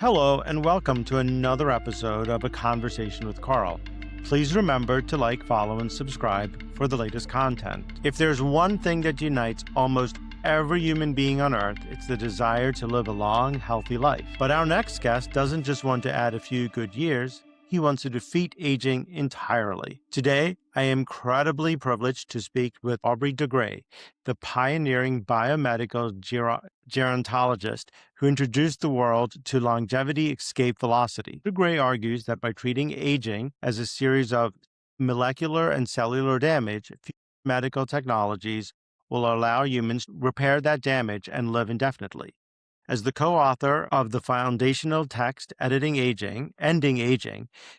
Hello, and welcome to another episode of A Conversation with Carl. Please remember to like, follow, and subscribe for the latest content. If there's one thing that unites almost every human being on Earth, it's the desire to live a long, healthy life. But our next guest doesn't just want to add a few good years, he wants to defeat aging entirely. Today, I am incredibly privileged to speak with Aubrey de Grey, the pioneering biomedical gerontologist who introduced the world to longevity escape velocity. De Grey argues that by treating aging as a series of molecular and cellular damage, future medical technologies will allow humans to repair that damage and live indefinitely. As the co-author of the foundational text, Ending Aging,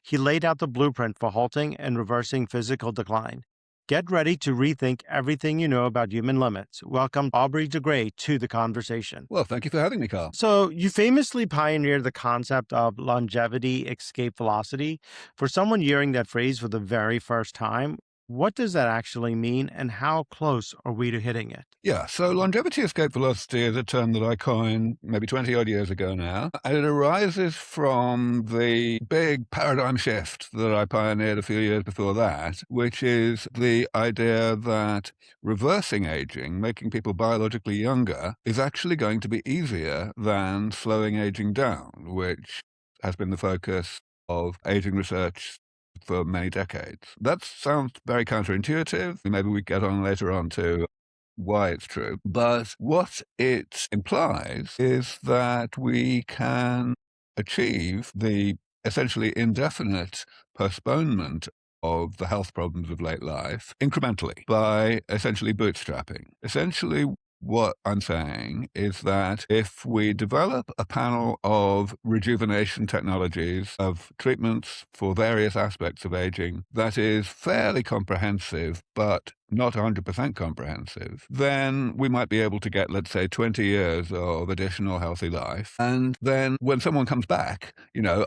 he laid out the blueprint for halting and reversing physical decline. Get ready to rethink everything you know about human limits. Welcome Aubrey de Grey to the conversation. Well, thank you for having me, Carl. So you famously pioneered the concept of longevity escape velocity. For someone hearing that phrase for the very first time, what does that actually mean and how close are we to hitting it? Yeah, so longevity escape velocity is a term that I coined maybe 20 odd years ago now, and it arises from the big paradigm shift that I pioneered a few years before that, which is the idea that reversing aging, making people biologically younger, is actually going to be easier than slowing aging down, which has been the focus of aging research for many decades. That sounds very counterintuitive. Maybe we get on later on to why it's true. But what it implies is that we can achieve the essentially indefinite postponement of the health problems of late life incrementally by essentially bootstrapping. Essentially, what I'm saying is that if we develop a panel of rejuvenation technologies, of treatments for various aspects of aging that is fairly comprehensive, but not 100% comprehensive, then we might be able to get, let's say, 20 years of additional healthy life. And then when someone comes back,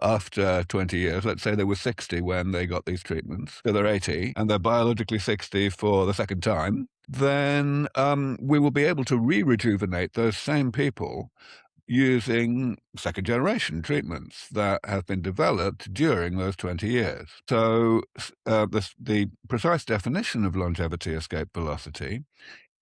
after 20 years, let's say they were 60 when they got these treatments, so they're 80, and they're biologically 60 for the second time, then we will be able to rejuvenate those same people using second-generation treatments that have been developed during those 20 years. So the precise definition of longevity escape velocity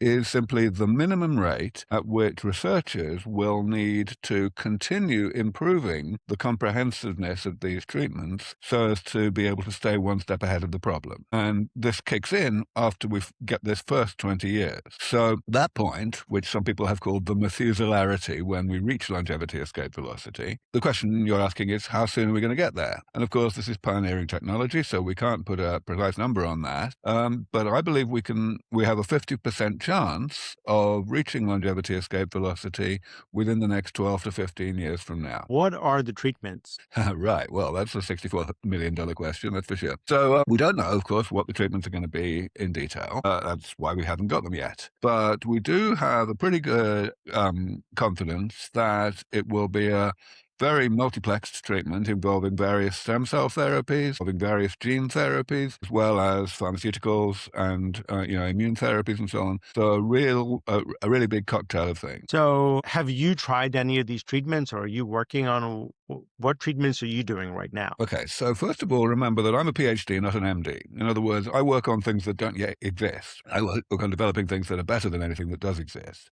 is simply the minimum rate at which researchers will need to continue improving the comprehensiveness of these treatments so as to be able to stay one step ahead of the problem. And this kicks in after we get this first 20 years. So that point, which some people have called the Methuselarity, when we reach longevity escape velocity, the question you're asking is, how soon are we going to get there? And of course, this is pioneering technology, so we can't put a precise number on that. But I believe we have a 50% chance of reaching longevity escape velocity within the next 12 to 15 years from now. What are the treatments? Right. Well, that's a $64 million question, that's for sure. So we don't know, of course, what the treatments are going to be in detail. That's why we haven't got them yet. But we do have a pretty good confidence that it will be a very multiplexed treatment involving various stem cell therapies, involving various gene therapies, as well as pharmaceuticals and immune therapies and so on. So a really big cocktail of things. So have you tried any of these treatments, or are you working on what treatments are you doing right now? Okay, so first of all, remember that I'm a PhD, not an MD. In other words, I work on things that don't yet exist. I work on developing things that are better than anything that does exist.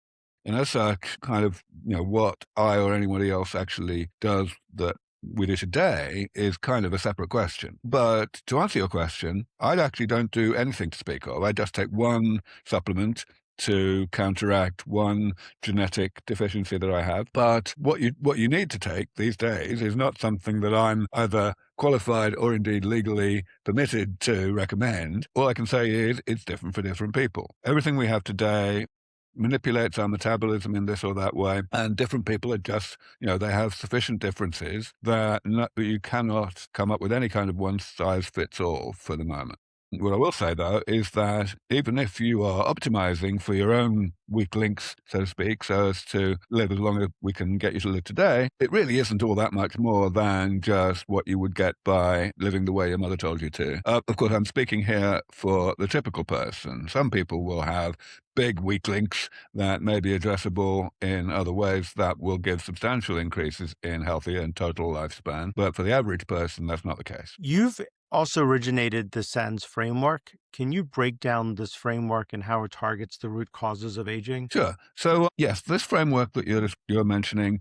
And as such, kind of, what I or anybody else actually does that we do today is kind of a separate question. But to answer your question, I actually don't do anything to speak of. I just take one supplement to counteract one genetic deficiency that I have. But what you need to take these days is not something that I'm either qualified or indeed legally permitted to recommend. All I can say is it's different for different people. Everything we have today manipulates our metabolism in this or that way, and different people are just, they have sufficient differences that you cannot come up with any kind of one-size-fits-all for the moment. What I will say, though, is that even if you are optimizing for your own weak links, so to speak, so as to live as long as we can get you to live today, it really isn't all that much more than just what you would get by living the way your mother told you to. Of course, I'm speaking here for the typical person. Some people will have big weak links that may be addressable in other ways that will give substantial increases in healthy and total lifespan. But for the average person, that's not the case. You've also originated the SENS framework. Can you break down this framework and how it targets the root causes of aging? Sure. So, yes, this framework that you're mentioning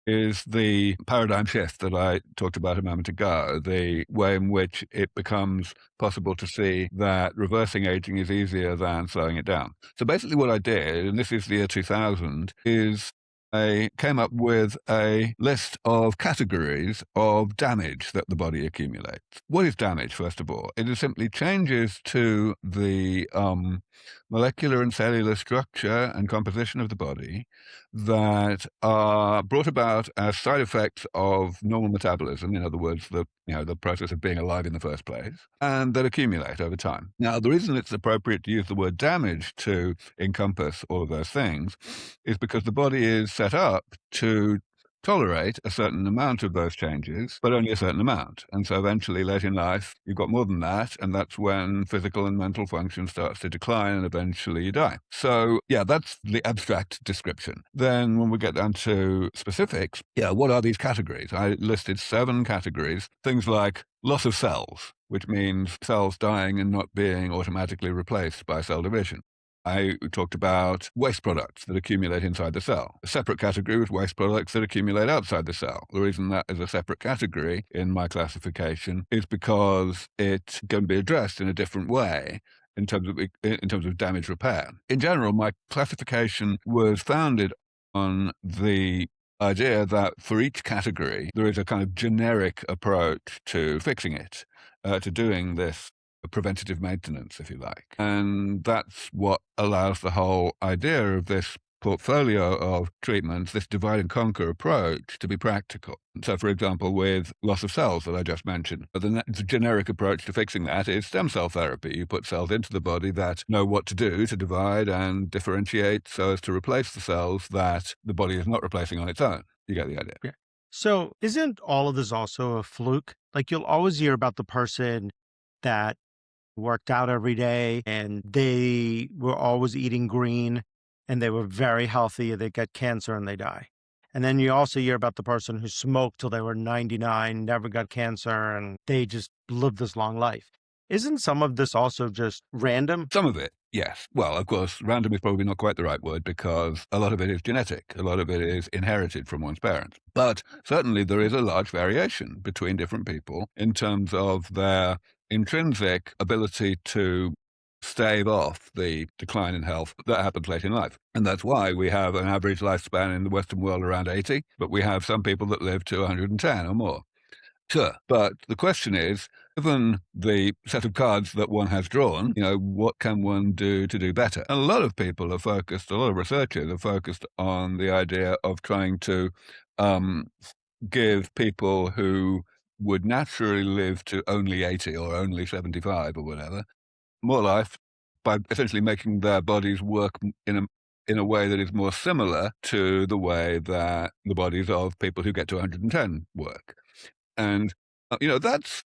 is the paradigm shift that I talked about a moment ago, the way in which it becomes possible to see that reversing aging is easier than slowing it down. So basically what I did, and this is the year 2000, is I came up with a list of categories of damage that the body accumulates. What is damage, first of all? It is simply changes to the molecular and cellular structure and composition of the body that are brought about as side effects of normal metabolism, in other words, the process of being alive in the first place, and that accumulate over time. Now, the reason it's appropriate to use the word damage to encompass all of those things is because the body is set up to tolerate a certain amount of those changes, but only a certain amount. And so eventually, late in life, you've got more than that, and that's when physical and mental function starts to decline, and eventually you die. So, yeah, that's the abstract description. Then when we get down to specifics, what are these categories? I listed 7 categories, things like loss of cells, which means cells dying and not being automatically replaced by cell division. I talked about waste products that accumulate inside the cell. A separate category was waste products that accumulate outside the cell. The reason that is a separate category in my classification is because it can be addressed in a different way in terms of damage repair. In general, my classification was founded on the idea that for each category, there is a kind of generic approach to fixing it, to doing this preventative maintenance, if you like. And that's what allows the whole idea of this portfolio of treatments, this divide and conquer approach, to be practical. So, for example, with loss of cells that I just mentioned, the generic approach to fixing that is stem cell therapy. You put cells into the body that know what to do to divide and differentiate so as to replace the cells that the body is not replacing on its own. You get the idea. Yeah. So, isn't all of this also a fluke? Like, you'll always hear about the person that worked out every day and they were always eating green and they were very healthy. They get cancer and they die. And then you also hear about the person who smoked till they were 99, never got cancer, and they just lived this long life. Isn't some of this also just random? Some of it, yes. Well, of course, random is probably not quite the right word because a lot of it is genetic. A lot of it is inherited from one's parents. But certainly there is a large variation between different people in terms of their intrinsic ability to stave off the decline in health that happens late in life. And that's why we have an average lifespan in the Western world around 80, but we have some people that live to 110 or more. Sure, but the question is, given the set of cards that one has drawn, what can one do to do better? And a lot of people are focused, a lot of researchers are focused on the idea of trying to give people who would naturally live to only 80 or only 75 or whatever, more life by essentially making their bodies work in a way that is more similar to the way that the bodies of people who get to 110 work. And, that's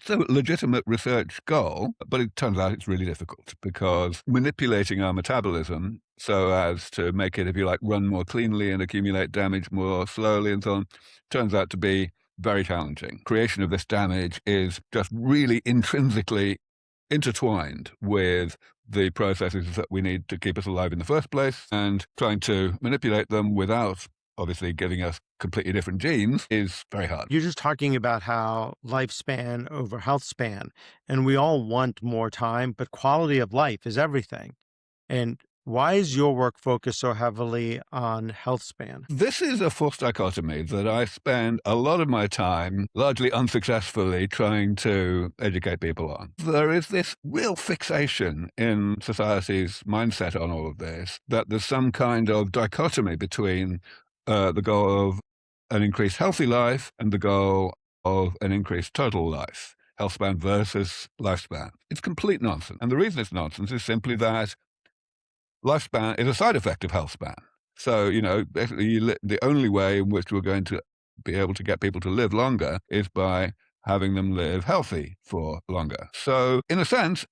a legitimate research goal, but it turns out it's really difficult because manipulating our metabolism so as to make it, if you like, run more cleanly and accumulate damage more slowly and so on, turns out to be very challenging. Creation of this damage is just really intrinsically intertwined with the processes that we need to keep us alive in the first place, and trying to manipulate them without obviously giving us completely different genes is very hard. You're just talking about how lifespan over health span, and we all want more time, but quality of life is everything. And why is your work focused so heavily on health span? This is a false dichotomy that I spend a lot of my time, largely unsuccessfully, trying to educate people on. There is this real fixation in society's mindset on all of this, that there's some kind of dichotomy between the goal of an increased healthy life and the goal of an increased total life. healthspan versus lifespan. It's complete nonsense. And the reason it's nonsense is simply that lifespan is a side effect of healthspan. So, basically, the only way in which we're going to be able to get people to live longer is by having them live healthy for longer. So, in a sense,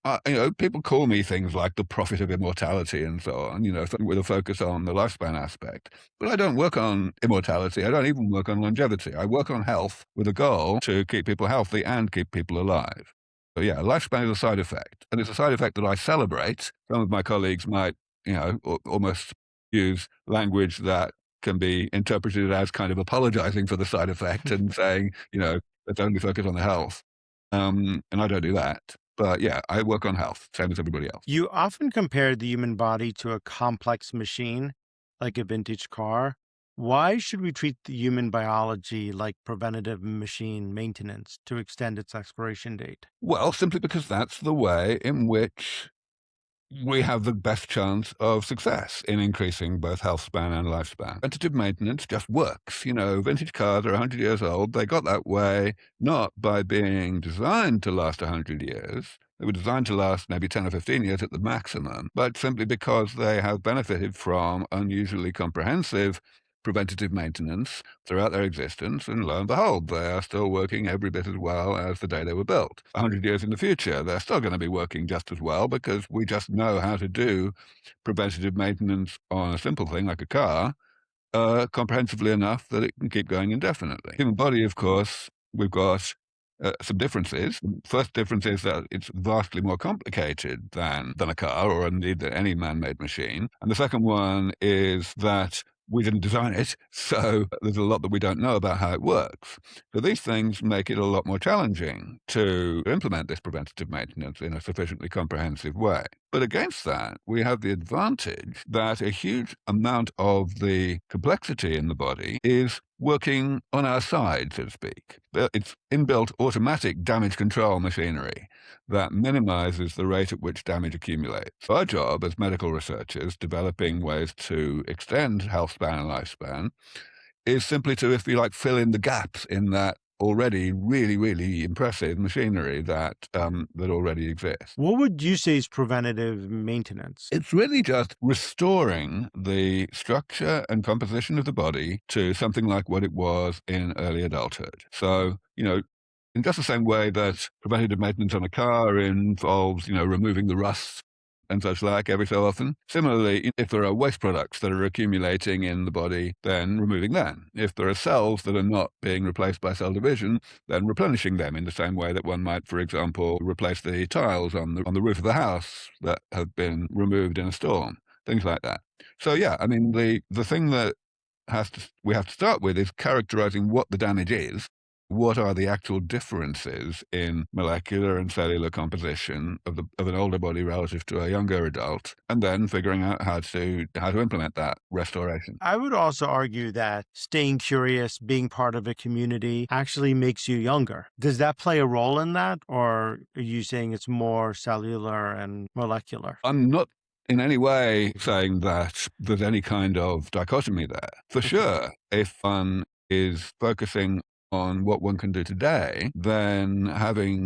people call me things like the prophet of immortality and so on, with a focus on the lifespan aspect. But I don't work on immortality. I don't even work on longevity. I work on health with a goal to keep people healthy and keep people alive. So, yeah, lifespan is a side effect. And it's a side effect that I celebrate. Some of my colleagues might almost use language that can be interpreted as kind of apologizing for the side effect and saying, let's only focus on the health. And I don't do that. But yeah, I work on health, same as everybody else. You often compare the human body to a complex machine, like a vintage car. Why should we treat the human biology like preventative machine maintenance to extend its expiration date? Well, simply because that's the way in which we have the best chance of success in increasing both health span and lifespan. Preventative maintenance just works. Vintage cars are 100 years old. They got that way not by being designed to last 100 years. They were designed to last maybe 10 or 15 years at the maximum, but simply because they have benefited from unusually comprehensive preventative maintenance throughout their existence, and lo and behold, they are still working every bit as well as the day they were built. 100 years in the future, they're still going to be working just as well because we just know how to do preventative maintenance on a simple thing like a car comprehensively enough that it can keep going indefinitely. Human body, of course, we've got some differences. The first difference is that it's vastly more complicated than a car or indeed any man-made machine. And the second one is that we didn't design it, so there's a lot that we don't know about how it works. So these things make it a lot more challenging to implement this preventative maintenance in a sufficiently comprehensive way. But against that, we have the advantage that a huge amount of the complexity in the body is working on our side, so to speak. It's inbuilt automatic damage control machinery that minimizes the rate at which damage accumulates. Our job as medical researchers, developing ways to extend health span and lifespan, is simply to, if you like, fill in the gaps in that already really, really impressive machinery that already exists. What would you say is preventative maintenance? It's really just restoring the structure and composition of the body to something like what it was in early adulthood. So, in just the same way that preventative maintenance on a car involves, removing the rust and such like every so often. Similarly, if there are waste products that are accumulating in the body, then removing them. If there are cells that are not being replaced by cell division, then replenishing them in the same way that one might, for example, replace the tiles on the roof of the house that have been removed in a storm, things like that. So yeah, I mean, the thing that we have to start with is characterizing what the damage is. What are the actual differences in molecular and cellular composition of an older body relative to a younger adult, and then figuring out how to implement that restoration. I would also argue that staying curious, being part of a community actually makes you younger. Does that play a role in that, or are you saying it's more cellular and molecular? I'm not in any way saying that there's any kind of dichotomy there. For sure, if one is focusing on what one can do today, then having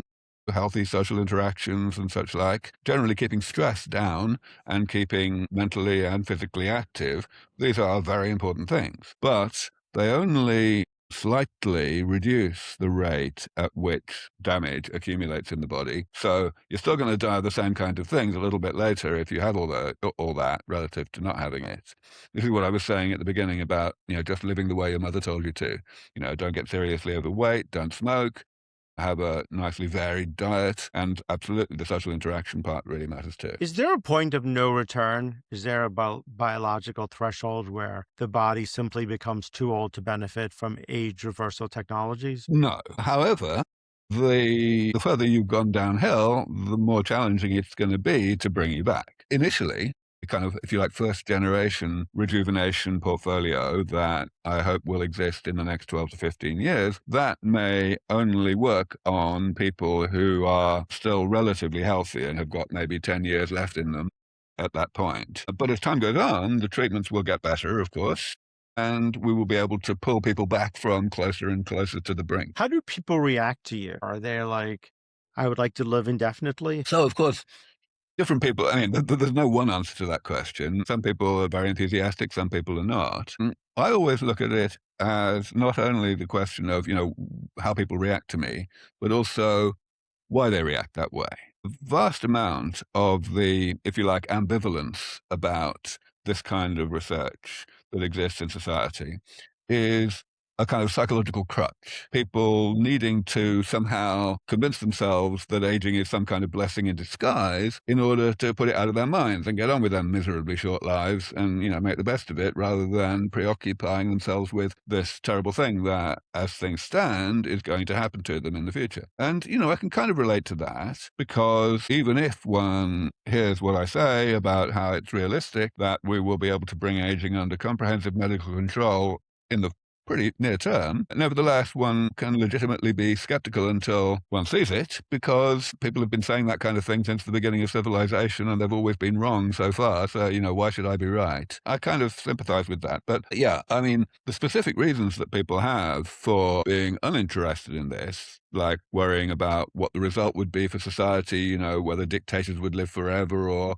healthy social interactions and such like, generally keeping stress down and keeping mentally and physically active, these are very important things. But they only slightly reduce the rate at which damage accumulates in the body. So you're still going to die of the same kind of things a little bit later if you have all that relative to not having it. This is what I was saying at the beginning about, just living the way your mother told you to. Don't get seriously overweight, don't smoke, have a nicely varied diet, and absolutely the social interaction part really matters too. Is there a point of no return? Is there a biological threshold where the body simply becomes too old to benefit from age reversal technologies? No. However, the further you've gone downhill, the more challenging it's going to be to bring you back. Initially, kind of, if you like, first generation rejuvenation portfolio that I hope will exist in the next 12 to 15 years, that may only work on people who are still relatively healthy and have got maybe 10 years left in them at that point. But as time goes on, the treatments will get better, of course, and we will be able to pull people back from closer and closer to the brink. How do people react to you? Are they like, I would like to live indefinitely. So, of course, different people, I mean, there's no one answer to that question. Some people are very enthusiastic, some people are not. I always look at it as not only the question of, how people react to me, but also why they react that way. A vast amount of the, if you like, ambivalence about this kind of research that exists in society is a kind of psychological crutch. People needing to somehow convince themselves that aging is some kind of blessing in disguise in order to put it out of their minds and get on with their miserably short lives and, make the best of it rather than preoccupying themselves with this terrible thing that, as things stand, is going to happen to them in the future. And, I can kind of relate to that because even if one hears what I say about how it's realistic that we will be able to bring aging under comprehensive medical control in the pretty near term. Nevertheless, one can legitimately be skeptical until one sees it, because people have been saying that kind of thing since the beginning of civilization, and they've always been wrong so far. So, why should I be right? I kind of sympathize with that. But yeah, I mean, the specific reasons that people have for being uninterested in this, like worrying about what the result would be for society, whether dictators would live forever or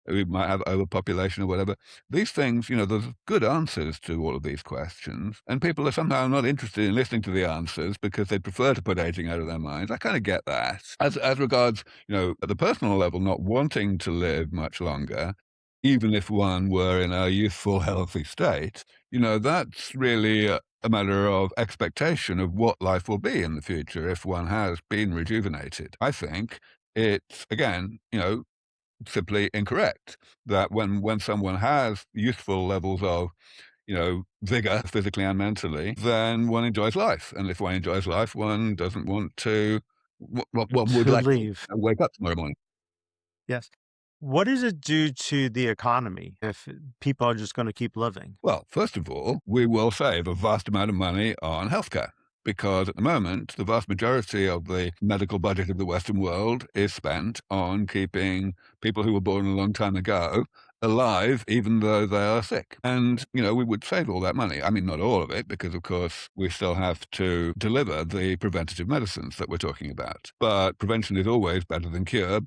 we might have overpopulation or whatever. These things, there's good answers to all of these questions, and people are somehow not interested in listening to the answers because they prefer to put aging out of their minds. I kind of get that. As regards, at the personal level, not wanting to live much longer, even if one were in a youthful, healthy state, that's really a matter of expectation of what life will be in the future if one has been rejuvenated. I think it's, again, simply incorrect. That when someone has youthful levels of, vigor, physically and mentally, then one enjoys life. And if one enjoys life, one doesn't want to, one would To like to leave. wake up tomorrow morning. Yes. What does it do to the economy if people are just going to keep living? Well, first of all, we will save a vast amount of money on healthcare, because at the moment, the vast majority of the medical budget of the Western world is spent on keeping people who were born a long time ago alive, even though they are sick. And, we would save all that money. I mean, not all of it, because of course we still have to deliver the preventative medicines that we're talking about. But prevention is always better than cure,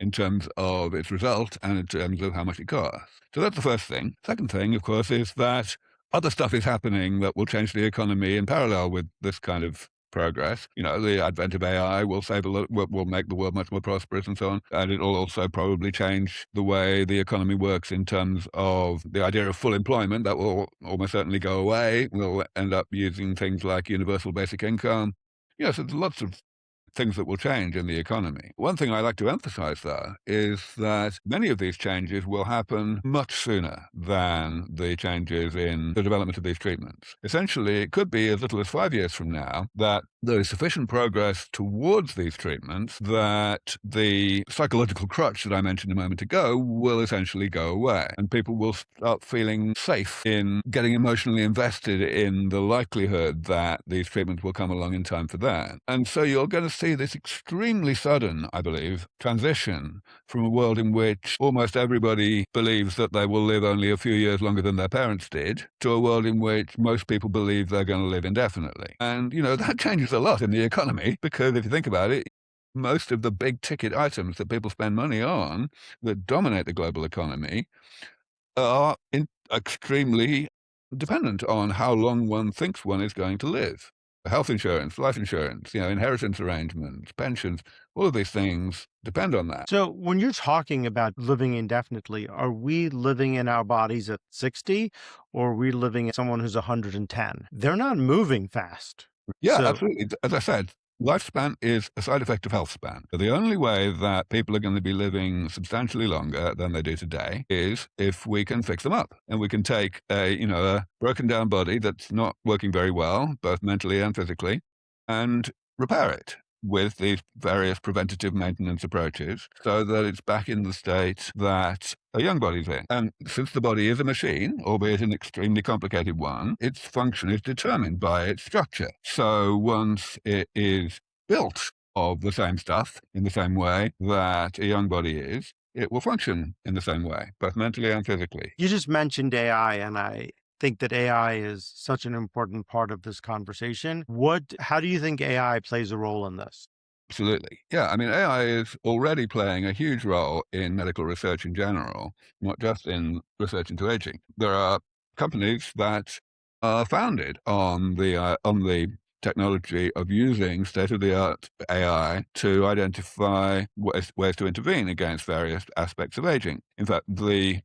in terms of its result and in terms of how much it costs. So that's the first thing. Second thing, of course, is that other stuff is happening that will change the economy in parallel with this kind of progress. The advent of AI will save a lot, will make the world much more prosperous and so on. And it'll also probably change the way the economy works in terms of the idea of full employment. That will almost certainly go away. We'll end up using things like universal basic income. So there's lots of things that will change in the economy. One thing I like to emphasize, though, is that many of these changes will happen much sooner than the changes in the development of these treatments. Essentially, it could be as little as 5 years from now that there is sufficient progress towards these treatments that the psychological crutch that I mentioned a moment ago will essentially go away, and people will start feeling safe in getting emotionally invested in the likelihood that these treatments will come along in time for that. And so you're going to see this extremely sudden, I believe, transition from a world in which almost everybody believes that they will live only a few years longer than their parents did, to a world in which most people believe they're going to live indefinitely. And, that changes a lot in the economy, because if you think about it, most of the big ticket items that people spend money on that dominate the global economy are extremely dependent on how long one thinks one is going to live. Health insurance, life insurance, inheritance arrangements, pensions, all of these things depend on that. So, when you're talking about living indefinitely, are we living in our bodies at 60 or are we living as someone who's 110? They're not moving fast. Yeah, So, absolutely. As I said, lifespan is a side effect of health span. The only way that people are going to be living substantially longer than they do today is if we can fix them up, and we can take a broken down body that's not working very well, both mentally and physically, and repair it with these various preventative maintenance approaches so that it's back in the state that a young body's in. And since the body is a machine, albeit an extremely complicated one, its function is determined by its structure. So once it is built of the same stuff in the same way that a young body is, it will function in the same way, both mentally and physically. you just mentioned AI, and I think that AI is such an important part of this conversation. How do you think AI plays a role in this? Absolutely. Yeah. I mean, AI is already playing a huge role in medical research in general, not just in research into aging. There are companies that are founded on the technology of using state-of-the-art AI to identify ways to intervene against various aspects of aging. In fact, the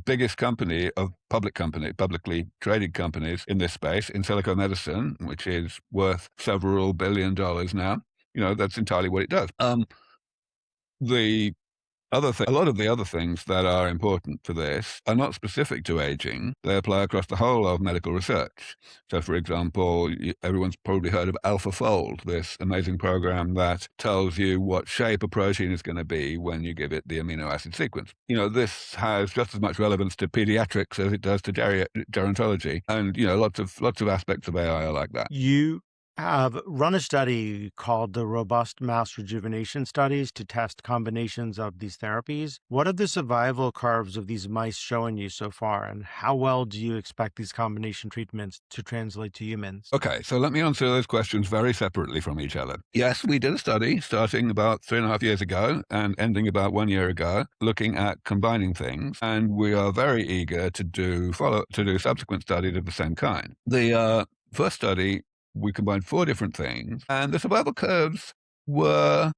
biggest company of publicly traded companies in this space, in silico medicine, which is worth several $billion now, that's entirely what it does. The a lot of the other things that are important for this are not specific to aging. They apply across the whole of medical research. So, for example, everyone's probably heard of AlphaFold, this amazing program that tells you what shape a protein is going to be when you give it the amino acid sequence. This has just as much relevance to pediatrics as it does to gerontology, and lots of aspects of AI are like that. You have run a study called the Robust Mouse Rejuvenation Studies to test combinations of these therapies. What are the survival curves of these mice showing you so far, and how well do you expect these combination treatments to translate to humans? Okay, so let me answer those questions very separately from each other. Yes, we did a study starting about 3.5 years ago and ending about 1 year ago, looking at combining things, and we are very eager to do subsequent studies of the same kind. The first study, we combined 4 different things, and the survival curves were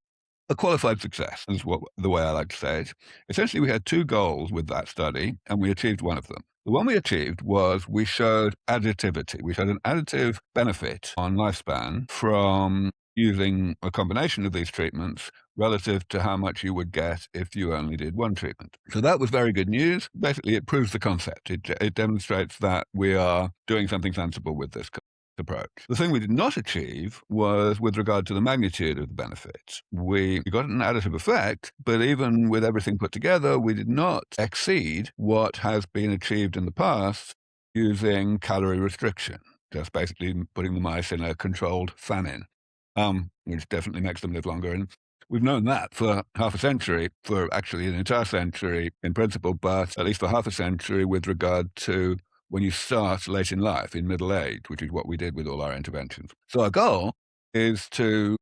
a qualified success, is what the way I like to say it. Essentially, we had 2 goals with that study, and we achieved one of them. The one we achieved was we showed additivity. We showed an additive benefit on lifespan from using a combination of these treatments relative to how much you would get if you only did one treatment. So that was very good news. Basically, it proves the concept. It demonstrates that we are doing something sensible with this approach. The thing we did not achieve was with regard to the magnitude of the benefit. We got an additive effect, but even with everything put together, we did not exceed what has been achieved in the past using calorie restriction, just basically putting the mice in a controlled famine, which definitely makes them live longer. And we've known that for half a century, for actually an entire century in principle, but at least for half a century with regard to when you start late in life, in middle age, which is what we did with all our interventions. So our goal is to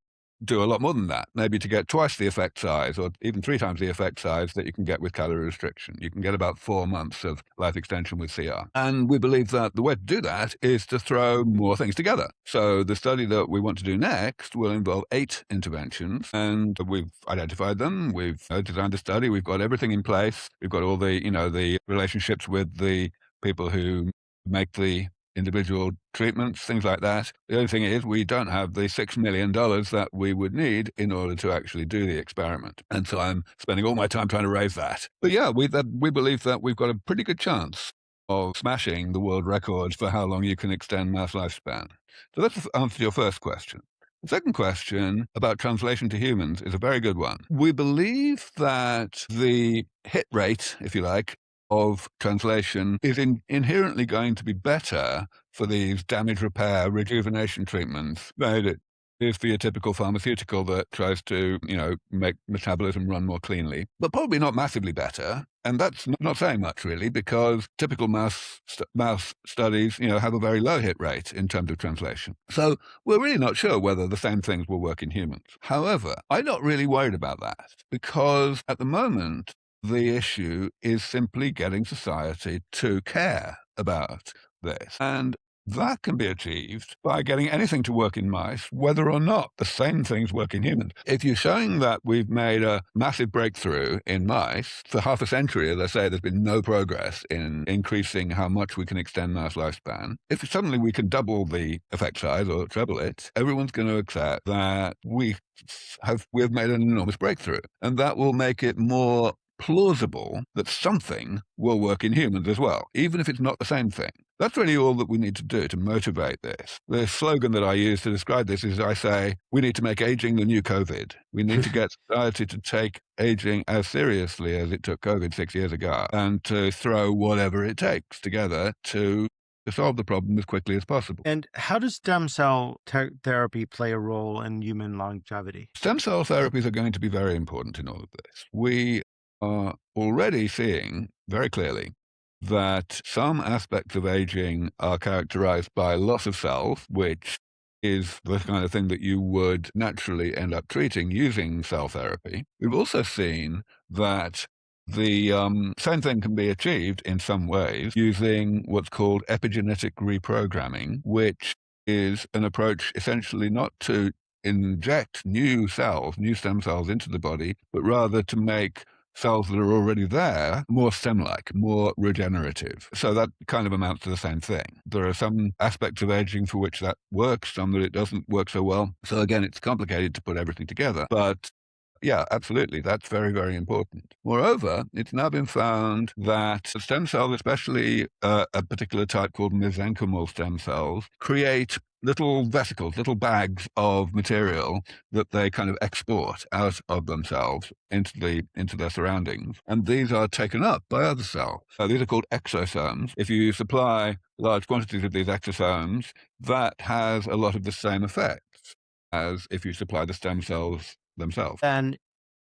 do a lot more than that, maybe to get twice the effect size or even 3 times the effect size that you can get with calorie restriction. You can get about 4 months of life extension with CR. And we believe that the way to do that is to throw more things together. So the study that we want to do next will involve 8 interventions, and we've identified them. We've designed the study. We've got everything in place. We've got all the, the relationships with the people who make the individual treatments, things like that. The only thing is we don't have the $6 million that we would need in order to actually do the experiment. And so I'm spending all my time trying to raise that. But yeah, we believe that we've got a pretty good chance of smashing the world record for how long you can extend mouse lifespan. So let's answer your first question. The second question about translation to humans is a very good one. We believe that the hit rate, if you like, of translation is inherently going to be better for these damage repair rejuvenation treatments than it is for your typical pharmaceutical that tries to, make metabolism run more cleanly, but probably not massively better. And that's not saying much, really, because typical mouse studies, have a very low hit rate in terms of translation. So we're really not sure whether the same things will work in humans. However, I'm not really worried about that because at the moment, the issue is simply getting society to care about this. And that can be achieved by getting anything to work in mice, whether or not the same things work in humans. If you're showing that we've made a massive breakthrough in mice, for half a century, as I say, there's been no progress in increasing how much we can extend mouse lifespan. If suddenly we can double the effect size or treble it, everyone's going to accept that we've made an enormous breakthrough. And that will make it more plausible that something will work in humans as well, even if it's not the same thing. That's really all that we need to do to motivate this. The slogan that I use to describe this is I say, we need to make aging the new COVID. We need to get society to take aging as seriously as it took COVID 6 years ago and to throw whatever it takes together to solve the problem as quickly as possible. And how does stem cell therapy play a role in human longevity? Stem cell therapies are going to be very important in all of this. We are already seeing very clearly that some aspects of aging are characterized by loss of cells, which is the kind of thing that you would naturally end up treating using cell therapy. We've also seen that the same thing can be achieved in some ways using what's called epigenetic reprogramming, which is an approach essentially not to inject new cells, new stem cells into the body, but rather to make cells that are already there more stem-like, more regenerative. So that kind of amounts to the same thing. There are some aspects of aging for which that works, some that it doesn't work so well. So again, it's complicated to put everything together. But yeah, absolutely. That's very, very important. Moreover, it's now been found that stem cells, especially a particular type called mesenchymal stem cells, create little vesicles, little bags of material that they kind of export out of themselves into their surroundings. And these are taken up by other cells. These are called exosomes. If you supply large quantities of these exosomes, that has a lot of the same effects as if you supply the stem cells themselves. And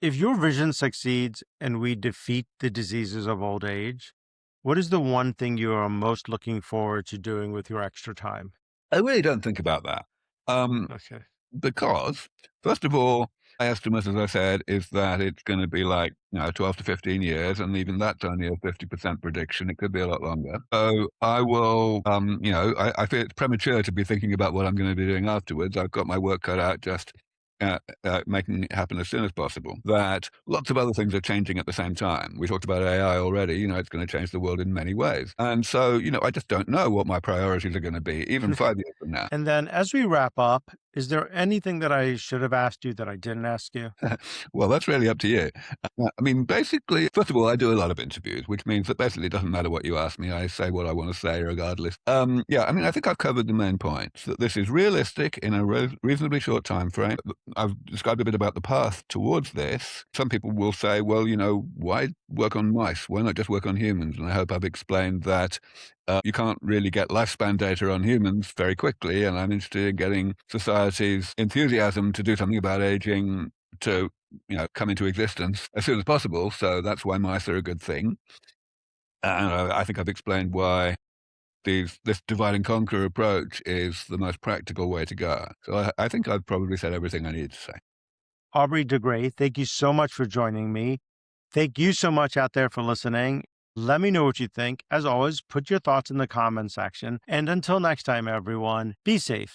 if your vision succeeds and we defeat the diseases of old age, what is the one thing you are most looking forward to doing with your extra time? I really don't think about that. Okay. Because, first of all, my estimate, as I said, is that it's going to be like, 12 to 15 years, and even that's only a 50% prediction. It could be a lot longer. So I will, I feel it's premature to be thinking about what I'm going to be doing afterwards. I've got my work cut out just making it happen as soon as possible. That lots of other things are changing at the same time. We talked about AI already. It's going to change the world in many ways. And so, I just don't know what my priorities are going to be, even 5 years from now. And then as we wrap up, is there anything that I should have asked you that I didn't ask you? Well, that's really up to you. I mean, basically, first of all, I do a lot of interviews, which means that basically it doesn't matter what you ask me. I say what I want to say regardless. I think I've covered the main points, that this is realistic in a reasonably short time frame. I've described a bit about the path towards this. Some people will say, well, why work on mice? Why not just work on humans? And I hope I've explained that you can't really get lifespan data on humans very quickly, and I'm interested in getting society's enthusiasm to do something about aging to come into existence as soon as possible. So that's why mice are a good thing. And I think I've explained why this divide and conquer approach is the most practical way to go. So I think I've probably said everything I need to say. Aubrey de Grey, thank you so much for joining me. Thank you so much out there for listening. Let me know what you think. As always, put your thoughts in the comment section. And until next time, everyone, be safe.